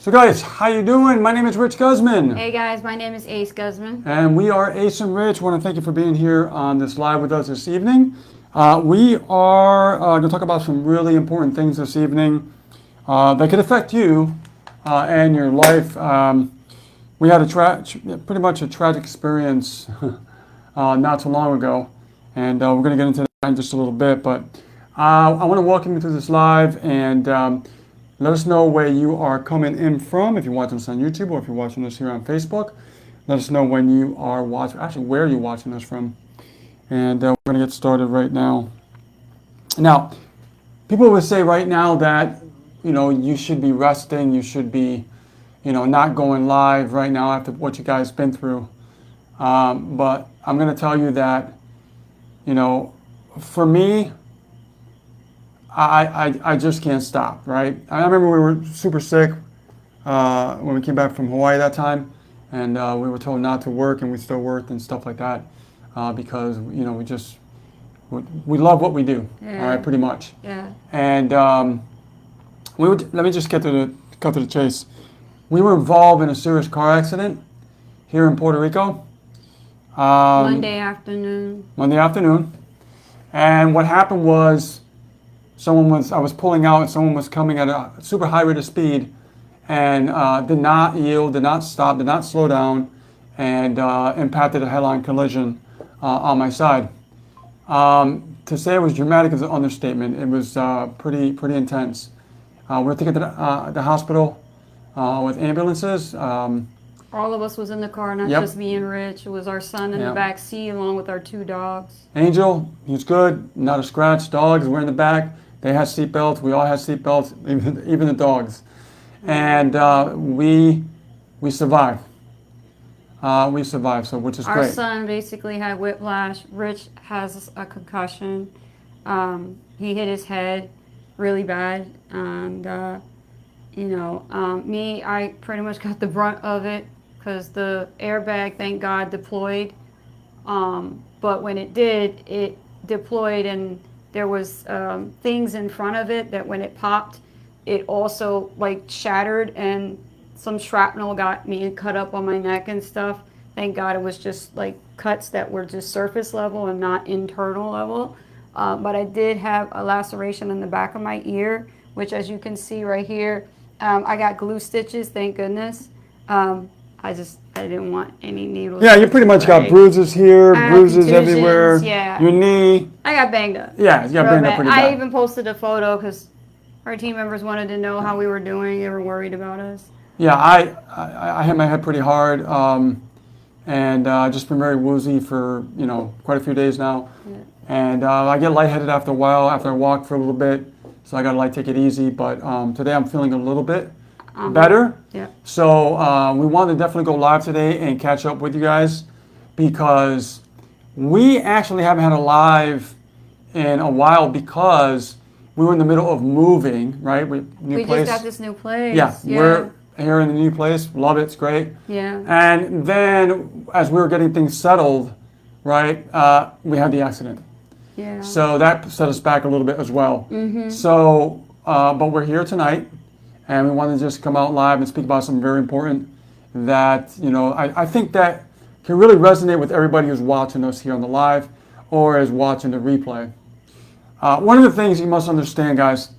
So guys, how you doing? My name is Rich Guzman. Hey guys, my name is Ace Guzman. And we are Ace and Rich. I want to thank you for being here on this live with us this evening. We are going to talk about some really important things this evening that could affect you and your life. We had pretty much a tragic experience not too long ago, and we're going to get into that in just a little bit. But I want to welcome you to this live and let us know where you are coming in from, if you're watching us on YouTube or if you're watching us here on Facebook. Let us know when you are watching, actually where you're watching us from. And we're going to get started right now. Now, people would say right now that, you should be resting, you should be, not going live right now after what you guys been through. But I'm going to tell you that, for me, I just can't stop, right? I remember we were super sick when we came back from Hawaii that time, and we were told not to work, and we still worked and stuff like that because, we love what we do, all right, pretty much. Yeah. And let me just cut to the chase. We were involved in a serious car accident here in Puerto Rico. Monday afternoon. And what happened was, I was pulling out and someone was coming at a super high rate of speed and did not yield, did not stop, did not slow down, and impacted a head-on collision on my side. To say it was dramatic is an understatement. It was pretty intense. We were taken to the hospital with ambulances. All of us was in the car, not just me and Rich. It was our son in the back seat along with our 2 dogs. Angel, he was good, not a scratch. Dogs were in the back. They had seatbelts. We all had seatbelts, even the dogs. And we survived. We survived, so which is great. Our son basically had whiplash. Rich has a concussion. He hit his head really bad. And, me, I pretty much got the brunt of it because the airbag, thank God, deployed. But when it did, it deployed and there was things in front of it that when it popped, it also shattered and some shrapnel got me and cut up on my neck and stuff. Thank God it was just cuts that were just surface level and not internal level. But I did have a laceration in the back of my ear, which as you can see right here, I got glue stitches, thank goodness. I didn't want any needles. Yeah, you pretty much got bruises here, bruises everywhere. Yeah. Your knee. I got banged up. Yeah, you got banged up pretty bad. I even posted a photo because our team members wanted to know how we were doing. They were worried about us. Yeah, I hit my head pretty hard, and just been very woozy for quite a few days now. Yeah. And I get lightheaded after a while after I walk for a little bit, so I gotta take it easy. But today I'm feeling a little bit better. Yeah. So we want to definitely go live today and catch up with you guys because we actually haven't had a live in a while because we were in the middle of moving, right? We just got this new place. Yeah, we're here in the new place. Love it. It's great. Yeah. And then as we were getting things settled, right, we had the accident. Yeah. So that set us back a little bit as well. Mm-hmm. So, but we're here tonight. And we want to just come out live and speak about something very important that, I think that can really resonate with everybody who's watching us here on the live or is watching the replay. One of the things you must understand, guys,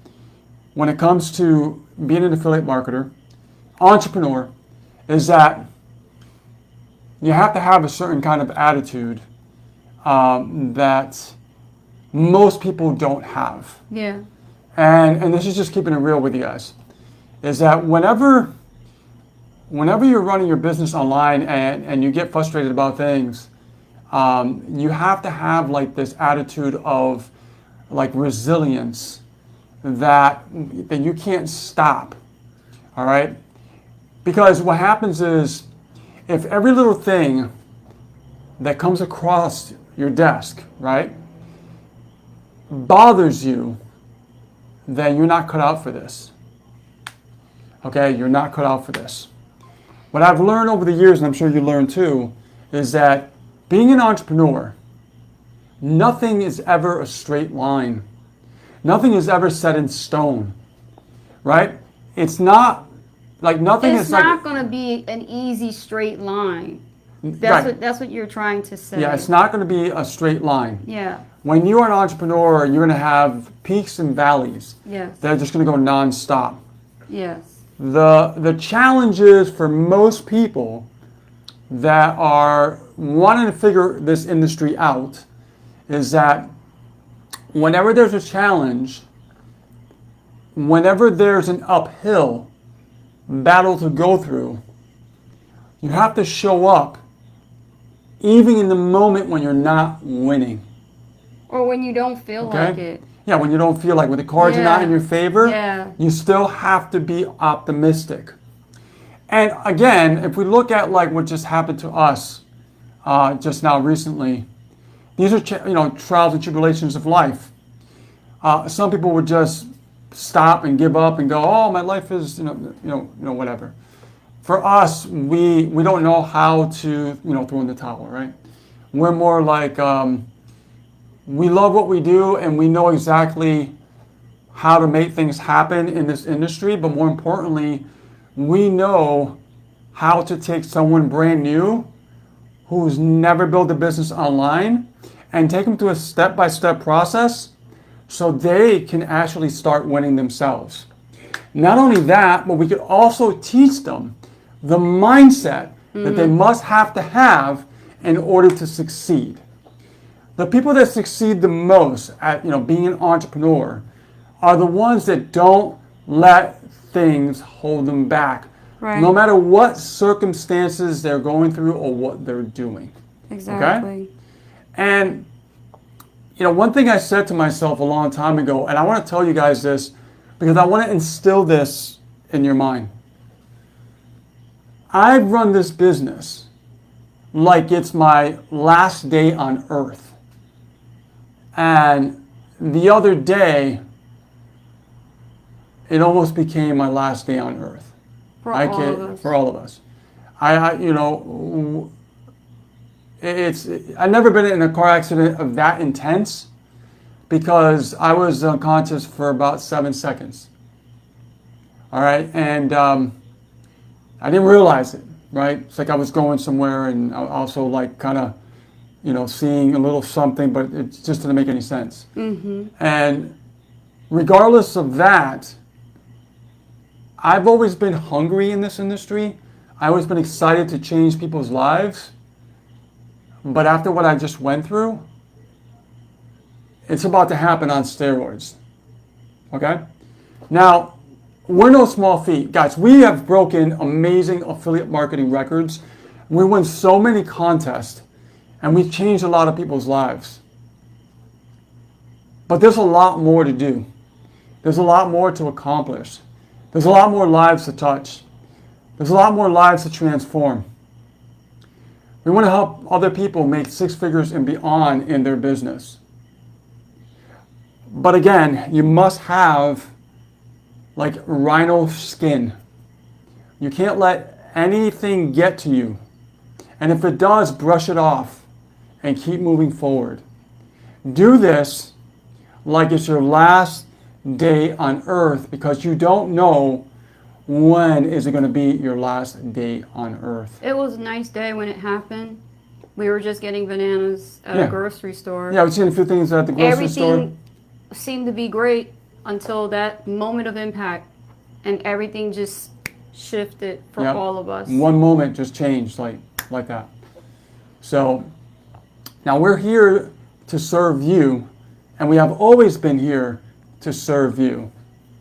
when it comes to being an affiliate marketer, entrepreneur, is that you have to have a certain kind of attitude that most people don't have. Yeah. And this is just keeping it real with you guys. Is that whenever you're running your business online and you get frustrated about things, you have to have this attitude of resilience that you can't stop, all right? Because what happens is if every little thing that comes across your desk, right, bothers you, then you're not cut out for this. Okay, you're not cut out for this. What I've learned over the years, and I'm sure you learned too, is that being an entrepreneur, nothing is ever a straight line. Nothing is ever set in stone, right? It's not like nothing It's is not going to be an easy straight line. That's what you're trying to say. Yeah, it's not going to be a straight line. Yeah. When you're an entrepreneur, you're going to have peaks and valleys. Yes. That are just going to go nonstop. Yes. The challenges for most people that are wanting to figure this industry out is that whenever there's a challenge, whenever there's an uphill battle to go through, you have to show up even in the moment when you're not winning. Or when you don't feel like it. Yeah, when you don't feel like when the cards are not in your favor, you still have to be optimistic. And again, if we look at like what just happened to us just now recently, these are trials and tribulations of life. Some people would just stop and give up and go, oh, my life is whatever. For us, we don't know how to throw in the towel, right? We're more like we love what we do and we know exactly how to make things happen in this industry, but more importantly, we know how to take someone brand new who's never built a business online and take them through a step-by-step process so they can actually start winning themselves. Not only that, but we could also teach them the mindset that they must have to have in order to succeed. The people that succeed the most at being an entrepreneur are the ones that don't let things hold them back, no matter what circumstances they're going through or what they're doing. Exactly. Okay? And one thing I said to myself a long time ago, and I want to tell you guys this because I want to instill this in your mind. I've run this business like it's my last day on earth. And the other day, it almost became my last day on earth. For all of us. I've never been in a car accident of that intense because I was unconscious for about 7 seconds. All right, and I didn't realize it, right? It's like I was going somewhere and also like kind of, seeing a little something, but it just didn't make any sense. And regardless of that, I've always been hungry in this industry. I've always been excited to change people's lives. But after what I just went through, it's about to happen on steroids. Okay? Now, we're no small feat. Guys, we have broken amazing affiliate marketing records. We won so many contests, and we've changed a lot of people's lives. But there's a lot more to do. There's a lot more to accomplish. There's a lot more lives to touch. There's a lot more lives to transform. We want to help other people make 6 figures and beyond in their business. But again, you must have like rhino skin. You can't let anything get to you. And if it does, brush it off and keep moving forward. Do this like it's your last day on earth because you don't know when is it going to be your last day on earth. It was a nice day when it happened. We were just getting bananas at a grocery store. Yeah, we've seen a few things at the grocery store. Everything seemed to be great until that moment of impact, and everything just shifted for all of us. One moment just changed like that. So now we're here to serve you, and we have always been here to serve you.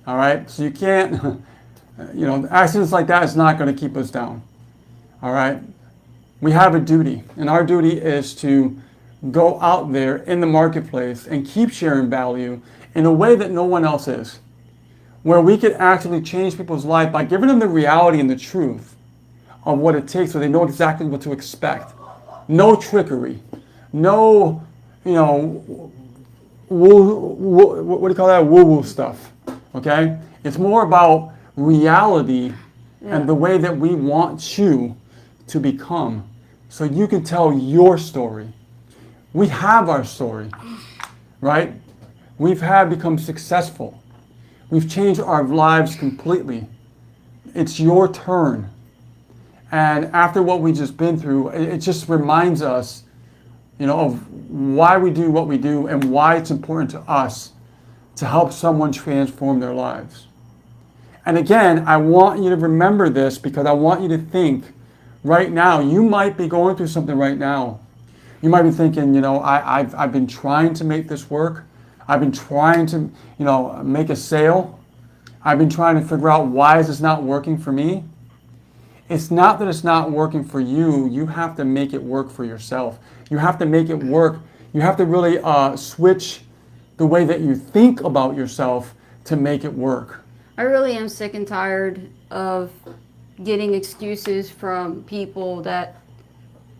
All right? So you can't, accidents like that is not going to keep us down. All right? We have a duty, and our duty is to go out there in the marketplace and keep sharing value in a way that no one else is, where we could actually change people's life by giving them the reality and the truth of what it takes so they know exactly what to expect. No trickery. No, what do you call that? Woo-woo stuff. Okay? It's more about reality and the way that we want you to become so you can tell your story. We have our story, right? We've become successful. We've changed our lives completely. It's your turn. And after what we've just been through, it just reminds us, of why we do what we do and why it's important to us to help someone transform their lives. And again, I want you to remember this because I want you to think right now. You might be going through something right now. You might be thinking, I've been trying to make this work. I've been trying to, make a sale. I've been trying to figure out why is this not working for me. It's not that it's not working for you. You have to make it work for yourself. You have to make it work. You have to really switch the way that you think about yourself to make it work. I really am sick and tired of getting excuses from people that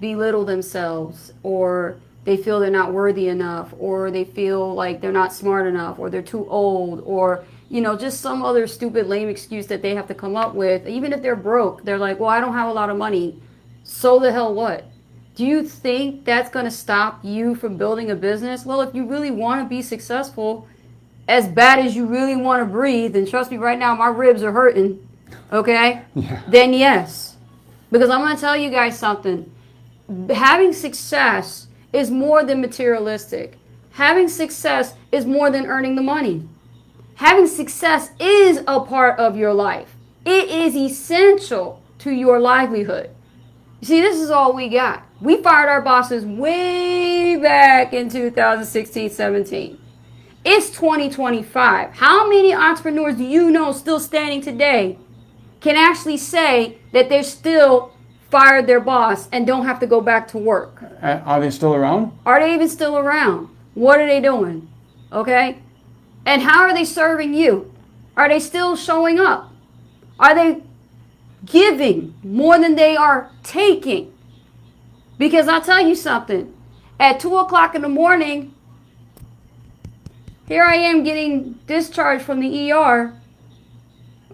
belittle themselves, or they feel they're not worthy enough, or they feel like they're not smart enough, or they're too old, or just some other stupid lame excuse that they have to come up with. Even if they're broke, they're like, well, I don't have a lot of money. So the hell what? Do you think that's going to stop you from building a business? Well, if you really want to be successful, as bad as you really want to breathe, and trust me right now, my ribs are hurting, okay? Yeah. Then yes. Because I'm going to tell you guys something. Having success is more than materialistic. Having success is more than earning the money. Having success is a part of your life. It is essential to your livelihood. You see, this is all we got. We fired our bosses way back in 2016-17. It's 2025. How many entrepreneurs do you know still standing today can actually say that they're still fired their boss and don't have to go back to work? Are they still around? Are they even still around? What are they doing? Okay? And how are they serving you? Are they still showing up? Are they giving more than they are taking? Because I'll tell you something. At 2 o'clock in the morning, here I am getting discharged from the ER.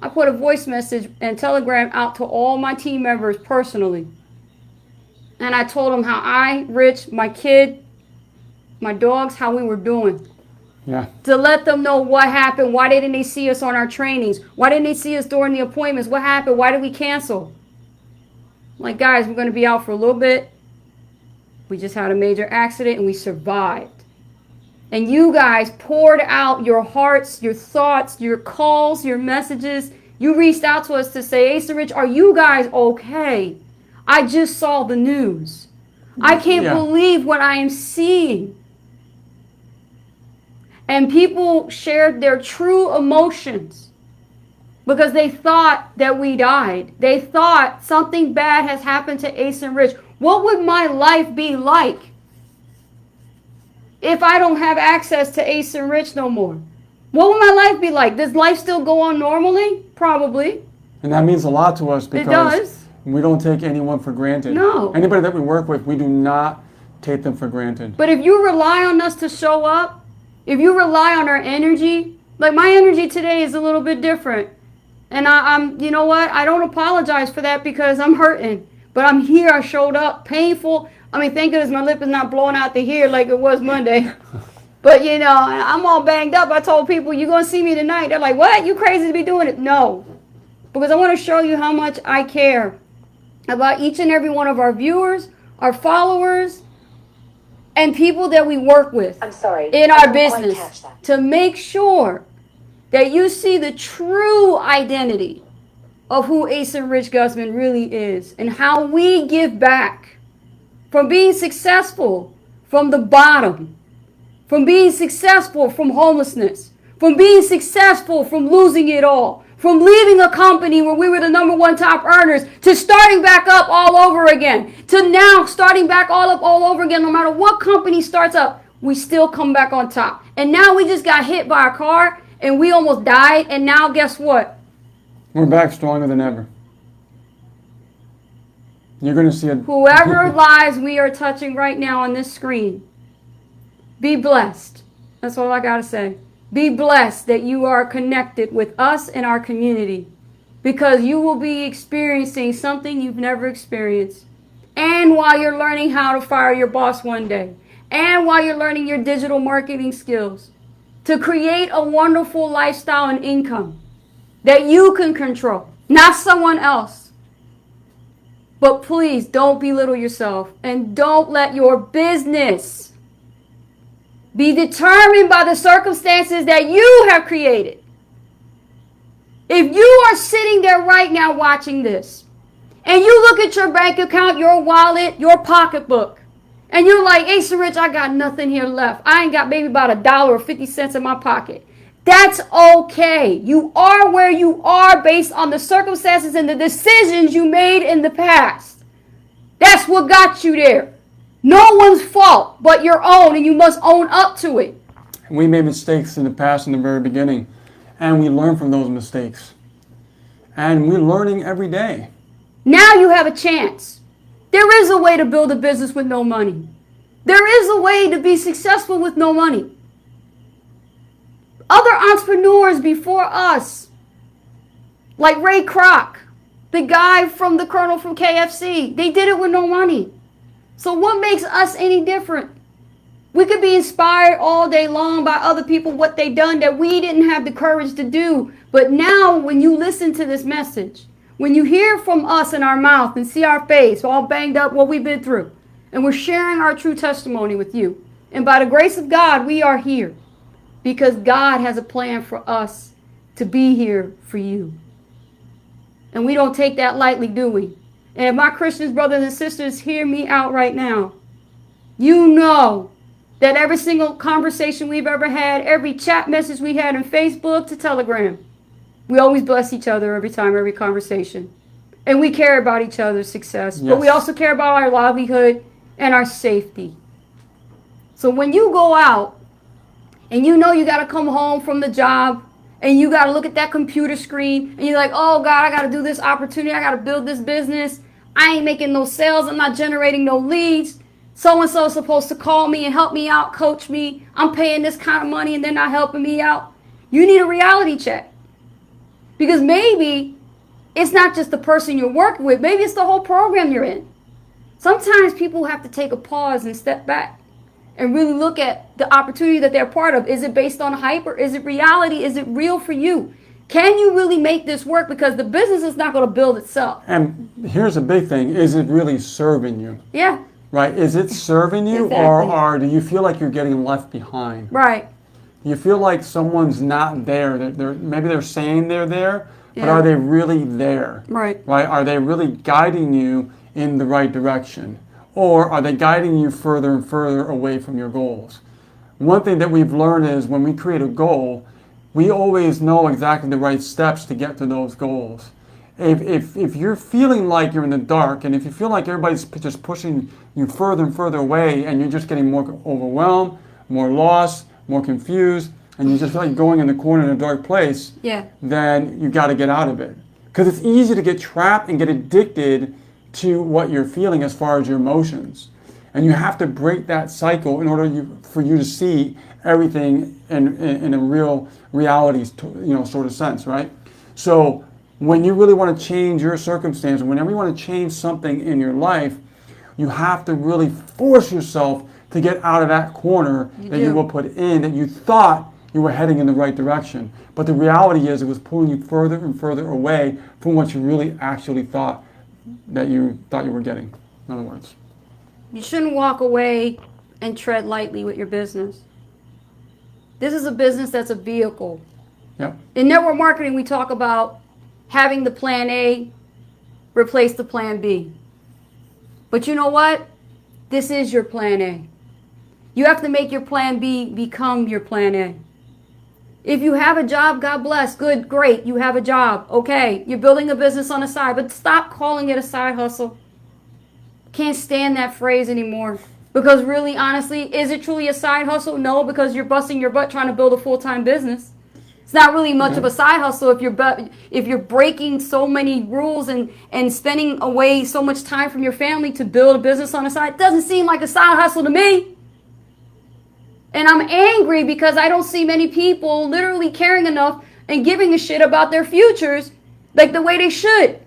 I put a voice message and telegram out to all my team members personally. And I told them how I, Rich, my kid, my dogs, how we were doing. Yeah. To let them know what happened. Why didn't they see us on our trainings? Why didn't they see us during the appointments? What happened? Why did we cancel? Like, guys, we're going to be out for a little bit. We just had a major accident and we survived. And you guys poured out your hearts, your thoughts, your calls, your messages. You reached out to us to say, Ace and Rich, are you guys okay? I just saw the news. I can't believe what I am seeing. And people shared their true emotions because they thought that we died. They thought something bad has happened to Ace and Rich. What would my life be like if I don't have access to Ace and Rich no more? What would my life be like? Does life still go on normally? Probably. And that means a lot to us because it does. We don't take anyone for granted. No. Anybody that we work with, we do not take them for granted. But if you rely on us to show up, if you rely on our energy, like my energy today is a little bit different. And I'm, you know what? I don't apologize for that because I'm hurting. But I'm here. I showed up. Painful. I mean, thank goodness my lip is not blowing out to here like it was Monday. But, I'm all banged up. I told people, you're going to see me tonight. They're like, what? You crazy to be doing it? No. Because I want to show you how much I care about each and every one of our viewers, our followers, and people that we work with in our business to make sure that you see the true identity of who Ace and Rich Gusman really is and how we give back from being successful from the bottom, from being successful from homelessness, from being successful from losing it all, from leaving a company where we were the #1 top earners to starting back up all over again, to now starting back all over again. No matter what company starts up, we still come back on top. And now we just got hit by a car and we almost died. And now guess what? We're back stronger than ever. You're going to see it. Whoever lives we are touching right now on this screen, be blessed. That's all I got to say. Be blessed that you are connected with us and our community, because you will be experiencing something you've never experienced. And while you're learning how to fire your boss one day, and while you're learning your digital marketing skills to create a wonderful lifestyle and income that you can control. not someone else. But please don't belittle yourself, and don't let your business be determined by the circumstances that you have created. If you are sitting there right now watching this, and you look at your bank account, your wallet, your pocketbook, and you're like, hey, so Rich, I got nothing here left. I ain't got maybe about $1.50 in my pocket. That's okay. You are where you are based on the circumstances and the decisions you made in the past. That's what got you there. No one's fault but your own, and you must own up to it. We made mistakes in the past in the very beginning, and we learn from those mistakes. And we're learning every day. Now you have a chance. There is a way to build a business with no money. There is a way to be successful with no money. Other entrepreneurs before us, like Ray Kroc, the guy from the Colonel from KFC, they did it with no money. So what makes us any different? We could be inspired all day long by other people, what they done that we didn't have the courage to do. But now when you listen to this message, when you hear from us in our mouth and see our face all banged up, what we've been through, and we're sharing our true testimony with you. And by the grace of God, we are here because God has a plan for us to be here for you. And we don't take that lightly, do we? And if my Christians, brothers and sisters, hear me out right now, you know that every single conversation we've ever had, every chat message we had on Facebook to Telegram, we always bless each other every time, every conversation. And we care about each other's success. Yes. But we also care about our livelihood and our safety. So when you go out and you know you got to come home from the job and you got to look at that computer screen and you're like, oh God, I got to do this opportunity. I got to build this business. I ain't making no sales. I'm not generating no leads. So-and-so is supposed to call me and help me out, coach me. I'm paying this kind of money and they're not helping me out. You need a reality check. Because maybe it's not just the person you're working with. Maybe it's the whole program you're in. Sometimes people have to take a pause and step back and really look at the opportunity that they're part of. Is it based on hype or is it reality? Is it real for you? Can you really make this work? Because the business is not going to build itself. And here's a big thing. Is it really serving you? Yeah. Right? Is it serving you Exactly. or do you feel like you're getting left behind? Right. You feel like someone's not there. Maybe they're saying they're there, but Yeah. are they really there? Right. Right? Are they really guiding you in the right direction? Or are they guiding you further and further away from your goals? One thing that we've learned is when we create a goal, we always know exactly the right steps to get to those goals. If you're feeling like you're in the dark, and if you feel like everybody's just pushing you further and further away, and you're just getting more overwhelmed, more lost, more confused, and you just feel like you're going in the corner in a dark place, Yeah. then you got to get out of it. Because it's easy to get trapped and get addicted to what you're feeling as far as your emotions. And you have to break that cycle in order for you to see everything in a real reality, sort of sense, right? So when you really want to change your circumstance, whenever you want to change something in your life, you have to really force yourself to get out of that corner you will put in that you thought you were heading in the right direction. But the reality is it was pulling you further and further away from what you really actually thought you were getting, in other words. You shouldn't walk away and tread lightly with your business. This is a business that's a vehicle. Yep. In network marketing, we talk about having the plan A replace the plan B. But you know what? This is your plan A. You have to make your plan B become your plan A. If you have a job, God bless. Good, great. You have a job. Okay. You're building a business on the side, but stop calling it a side hustle. Can't stand that phrase anymore. Because really, honestly, is it truly a side hustle? No, because you're busting your butt trying to build a full-time business. It's not really much of a side hustle if you're breaking so many rules and spending away so much time from your family to build a business on the side. It doesn't seem like a side hustle to me. And I'm angry because I don't see many people literally caring enough and giving a shit about their futures like the way they should.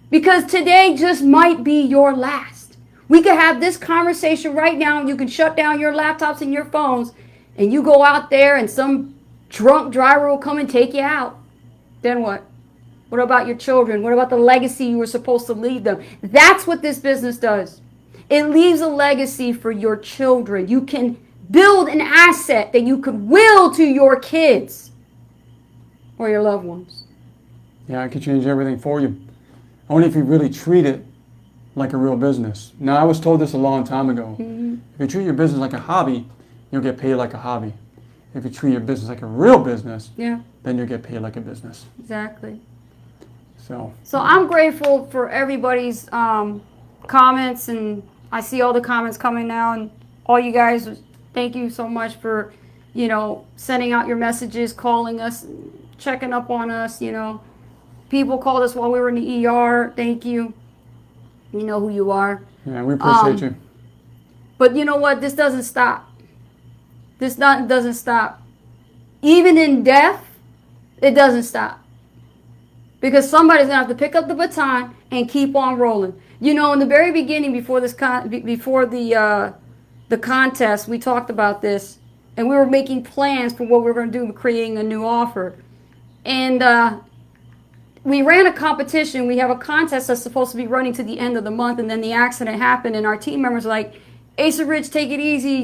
Because today just might be your last. We could have this conversation right now. You can shut down your laptops and your phones and you go out there and some drunk driver will come and take you out. Then what? What about your children? What about the legacy you were supposed to leave them? That's what this business does. It leaves a legacy for your children. You can build an asset that you could will to your kids or your loved ones. Yeah, I could change everything for you. Only if you really treat it like a real business. Now, I was told this a long time ago. If you treat your business like a hobby, you'll get paid like a hobby. If you treat your business like a real business, then you'll get paid like a business. Exactly. So I'm grateful for everybody's comments, and I see all the comments coming now, and all you guys, thank you so much for, sending out your messages, calling us, checking up on us, People called us while we were in the ER. Thank you. You know who you are. yeah, we appreciate you. But you know what? This doesn't stop. Doesn't stop. Even in death, it doesn't stop. Because somebody's gonna have to pick up the baton and keep on rolling. In the very beginning, before the contest, we talked about this, and we were making plans for what we were going to do, creating a new offer, and we ran a competition. We have a contest that's supposed to be running to the end of the month, and then the accident happened, and our team members were like, Asa Rich, take it easy.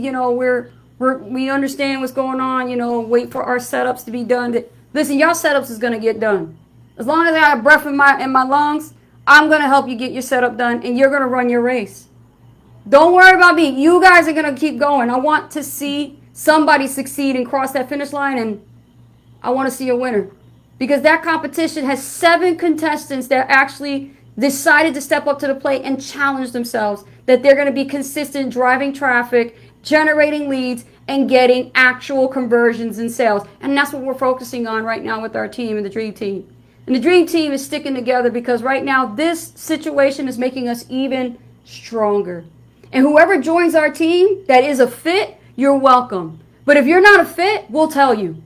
We understand what's going on. Wait for our setups to be done. Listen, y'all setups is going to get done. As long as I have breath in my lungs, I'm going to help you get your setup done, and you're going to run your race. Don't worry about me. You guys are going to keep going. I want to see somebody succeed and cross that finish line, and I want to see a winner. Because that competition has 7 contestants that actually decided to step up to the plate and challenge themselves, that they're going to be consistent driving traffic, generating leads, and getting actual conversions and sales. And that's what we're focusing on right now with our team and the Dream Team. And the Dream Team is sticking together because right now this situation is making us even stronger. And whoever joins our team that is a fit, you're welcome. But if you're not a fit, we'll tell you.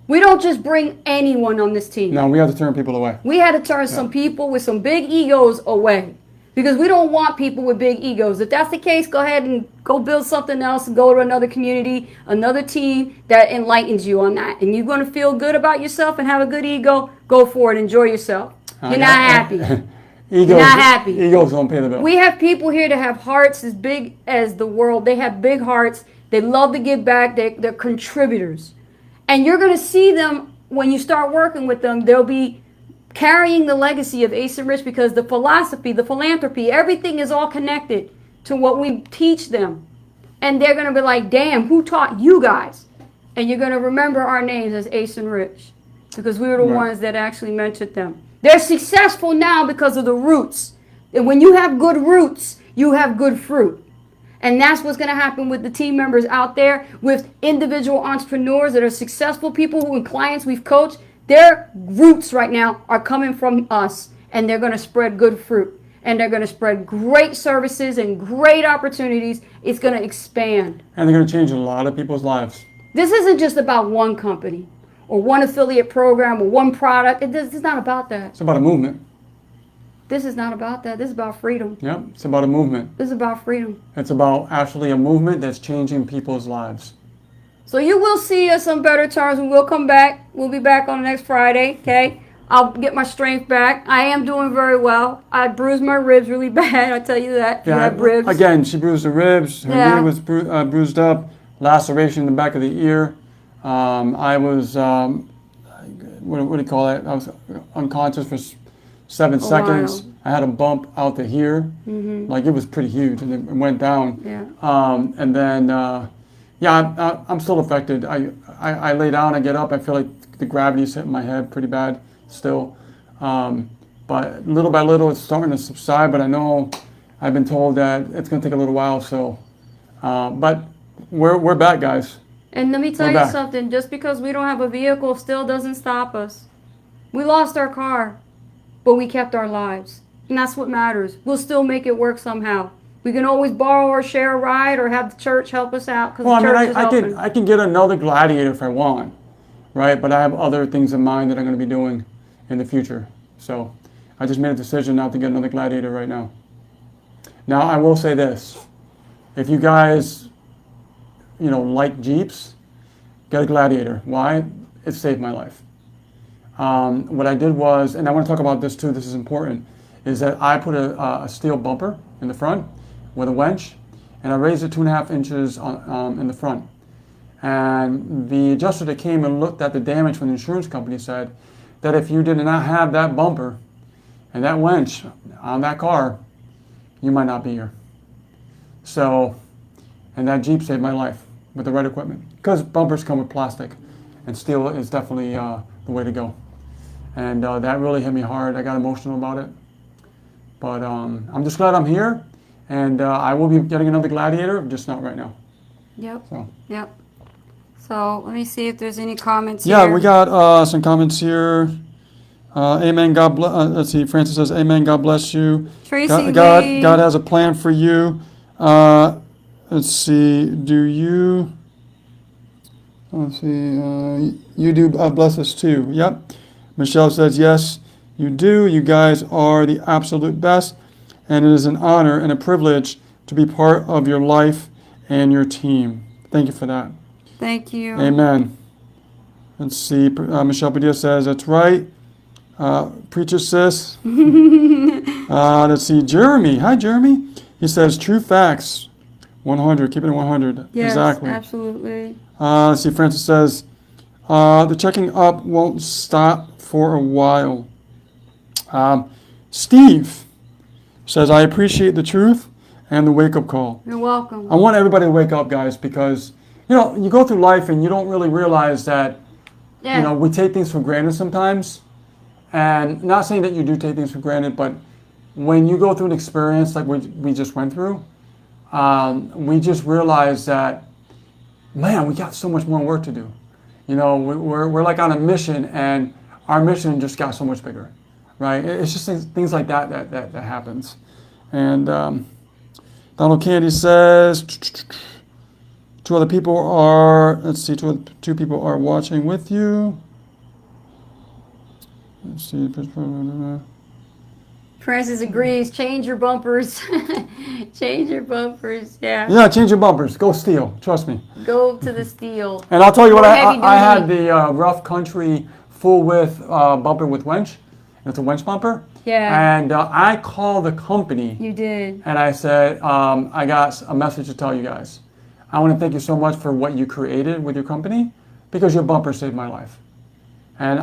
We don't just bring anyone on this team. No, we have to turn people away. We had to turn some people with some big egos away. Because we don't want people with big egos. If that's the case, go ahead and go build something else and go to another community, another team that enlightens you on that. And you're going to feel good about yourself and have a good ego, go for it. Enjoy yourself. You're not happy. You're not happy. Egos don't pay the bill. We have people here that have hearts as big as the world. They have big hearts. They love to give back. They're contributors. And you're going to see them when you start working with them. They'll be carrying the legacy of Ace and Rich because the philosophy, the philanthropy, everything is all connected to what we teach them. And they're going to be like, damn, who taught you guys? And you're going to remember our names as Ace and Rich because we were the ones that actually mentored them. They're successful now because of the roots. And when you have good roots, you have good fruit. And that's what's going to happen with the team members out there, with individual entrepreneurs that are successful people and clients we've coached. Their roots right now are coming from us, and they're going to spread good fruit. And they're going to spread great services and great opportunities. It's going to expand. And they're going to change a lot of people's lives. This isn't just about one company or one affiliate program or one product. It's not about that. It's about a movement. This is not about that. This is about freedom. Yep, it's about a movement. This is about freedom. It's about actually a movement that's changing people's lives. So you will see us on better terms. We will come back. We'll be back on next Friday, okay? I'll get my strength back. I am doing very well. I bruised my ribs really bad. I tell you that. Yeah, ribs. Again, she bruised her ribs. Her ear was bruised up. Laceration in the back of the ear. I was, what do you call it? I was unconscious for 7 seconds. I had a bump out to here. Like it was pretty huge, and it went down. And then, I'm still affected. I lay down, I get up, I feel like the gravity's hitting my head pretty bad still. But little by little, it's starting to subside. But I know I've been told that it's going to take a little while. So, but we're back, guys. And let me tell you something. Just because we don't have a vehicle still doesn't stop us. We lost our car, but we kept our lives. And that's what matters. We'll still make it work somehow. We can always borrow or share a ride or have the church help us out. Well, I can get another Gladiator if I want, right? But I have other things in mind that I'm going to be doing in the future. So I just made a decision not to get another Gladiator right now. Now, I will say this. If you guys, like Jeeps, get a Gladiator. Why? It saved my life. what I did was, and I want to talk about this too, this is important, is that I put a steel bumper in the front with a winch, and I raised it 2.5 inches in the front. And the adjuster that came and looked at the damage from the insurance company said that if you did not have that bumper and that winch on that car, you might not be here. So, and that Jeep saved my life with the right equipment, because bumpers come with plastic, and steel is definitely the way to go. And that really hit me hard. I got emotional about it. But I'm just glad I'm here, and I will be getting another Gladiator, just not right now. Yep. So. Yep. So let me see if there's any comments Yeah, here. we got some comments here. Amen. God bless. Let's see. Francis says, "Amen. God bless you. Tracy God has a plan for you." Let's see. Do you? Let's see. You do bless us too. Yep. Michelle says, "Yes, you do. You guys are the absolute best, and it is an honor and a privilege to be part of your life and your team." Thank you for that. Thank you. Amen. Let's see. Michelle Padilla says, "That's right. Preacher sis." Let's see. Jeremy. Hi, Jeremy. He says, "True facts. 100. Keep it at 100. Yes, exactly." absolutely. Let's see. Francis says, "The checking up won't stop for a while." Steve says, "I appreciate the truth and the wake-up call." You're welcome. I want everybody to wake up, guys, because you go through life and you don't really realize that we take things for granted sometimes. And not saying that you do take things for granted, but when you go through an experience like we just went through, we just realize that, man, we got so much more work to do. We're like on a mission, and our mission just got so much bigger, right? It's just things like that happens. And Donald Candy says, two other people are, let's see, two people are watching with you. Let's see. Francis agrees. Change your bumpers. Change your bumpers. Yeah. Yeah, change your bumpers. Go steel. Trust me. Go to the steel. And I'll tell you what, Heavy I had duty. the rough country full width bumper with winch. It's a winch bumper. Yeah. And I called the company. You did. And I said, I got a message to tell you guys. I want to thank you so much for what you created with your company, because your bumper saved my life. And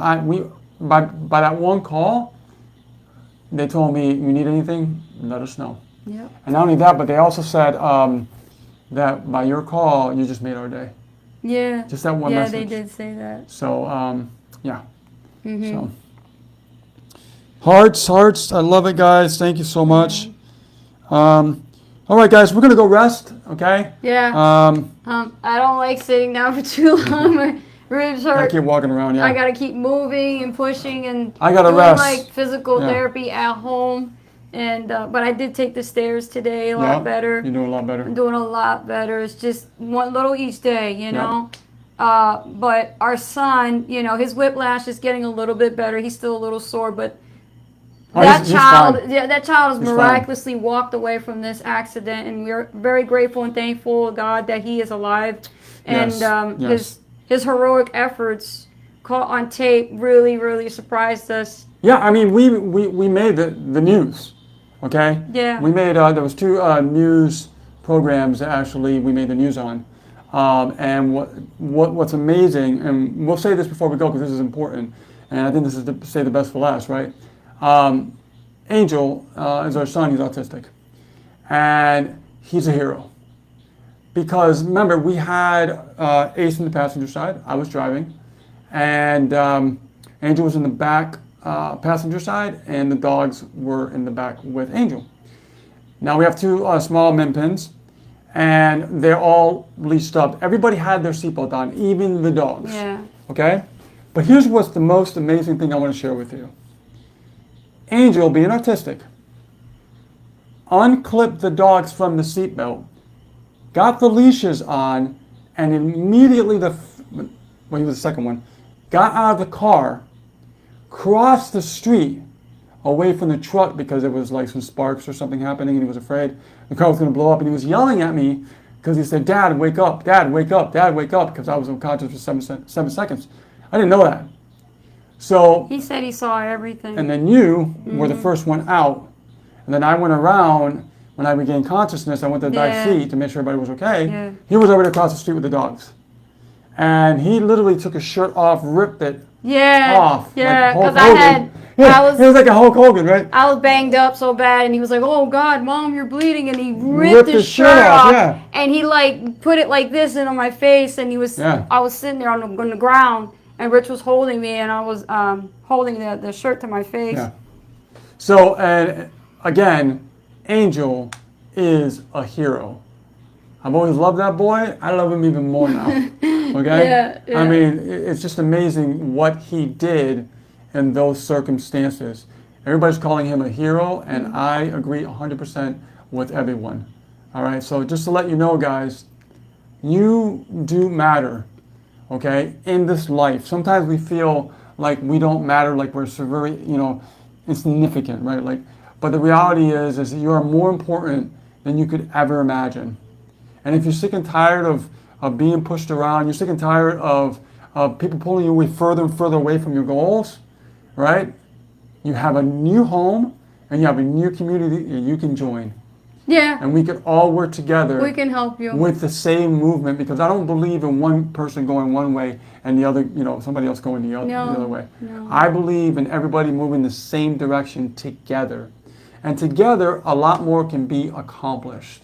by that one call, they told me, "You need anything, let us know." Yep. And not only that, but they also said that by your call, you just made our day. Yeah. Just that one message. Yeah, they did say that. So, yeah. Mm-hmm. So, hearts. I love it, guys. Thank you so much. All right, guys, we're going to go rest, okay? Yeah. I don't like sitting down for too long. My ribs hurt. I keep walking around, yeah. I got to keep moving and pushing and I gotta doing rest. like physical Yeah. therapy at home. And but I did take the stairs today a lot better. You're doing a lot better. I'm doing a lot better. It's just one little each day, But our son, his whiplash is getting a little bit better. He's still a little sore, but that child has He's miraculously walked away from this accident, and we're very grateful and thankful to God that he is alive. And Yes. his heroic efforts caught on tape really, really surprised us. Yeah, I mean, we made the news, okay? Yeah. We made, there was 2 news programs that actually we made the news on. And what's amazing, and we'll say this before we go because this is important, and I think this is to say the best for last, right? Angel is our son. He's autistic, and he's a hero. Because remember, we had Ace in the passenger side. I was driving, and Angel was in the back passenger side, and the dogs were in the back with Angel. Now we have 2 small min pins, and they're all leashed up. Everybody had their seatbelt on, even the dogs. Yeah. Okay? But here's what's the most amazing thing I want to share with you. Angel, being autistic, unclipped the dogs from the seatbelt, got the leashes on, and immediately he was the second one, got out of the car, crossed the street away from the truck because there was like some sparks or something happening, and he was afraid the car was going to blow up, and he was yelling at me because he said, "Dad, wake up, Dad, wake up, Dad, wake up," because I was unconscious for 7 seconds. I didn't know that. So He said he saw everything. and then you were the first one out, and then I went around. When I regained consciousness, I went to the back seat to make sure everybody was okay. Yeah. He was already across the street with the dogs, and he literally took his shirt off, ripped it off. Yeah, like Hulk because Hogan. Yeah, he was like a Hulk Hogan, right? I was banged up so bad, and he was like, "Oh God, Mom, you're bleeding," and he ripped his shirt off, yeah. and he like put it like this in on my face, and he was, Yeah. I was sitting there on the ground, and Rich was holding me, and I was holding the shirt to my face. Yeah. So, and again, Angel is a hero. I've always loved that boy. I love him even more now. Okay? Yeah. I mean, it's just amazing what he did in those circumstances. Everybody's calling him a hero, and I agree 100% with everyone. All right? So just to let you know, guys, you do matter, okay, in this life. Sometimes we feel like we don't matter, like we're so very, insignificant, right? Like, but the reality is that you are more important than you could ever imagine. And if you're sick and tired of being pushed around, you're sick and tired of people pulling you away further and further away from your goals, right? You have a new home and you have a new community that you can join. Yeah. And we can all work together. We can help you with the same movement, because I don't believe in one person going one way and the other, somebody else going the other way. No. I believe in everybody moving the same direction together. And together, a lot more can be accomplished.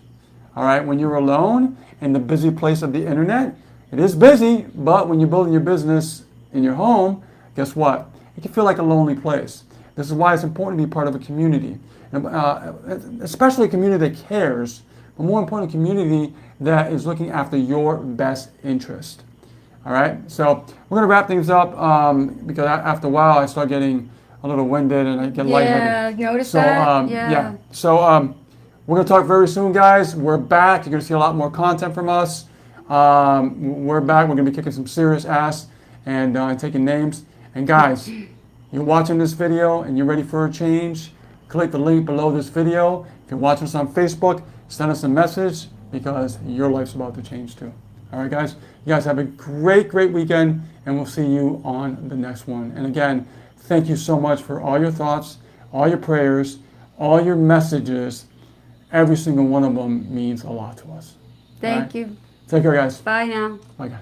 All right, when you're alone in the busy place of the internet, it is busy, but when you're building your business in your home, guess what? It can feel like a lonely place. This is why it's important to be part of a community, especially a community that cares, but more important, a community that is looking after your best interest. All right, so we're going to wrap things up because after a while I start getting a little winded and I get lightheaded. Yeah, notice So, that? yeah. So we're going to talk very soon, guys. We're back. You're going to see a lot more content from us. We're back. We're going to be kicking some serious ass and taking names. And guys, you're watching this video and you're ready for a change, click the link below this video. If you're watching us on Facebook, send us a message because your life's about to change too. All right, guys. You guys have a great, great weekend, and we'll see you on the next one. And again, thank you so much for all your thoughts, all your prayers, all your messages. Every single one of them means a lot to us. Thank you. Take care, guys. Bye now. Bye, guys.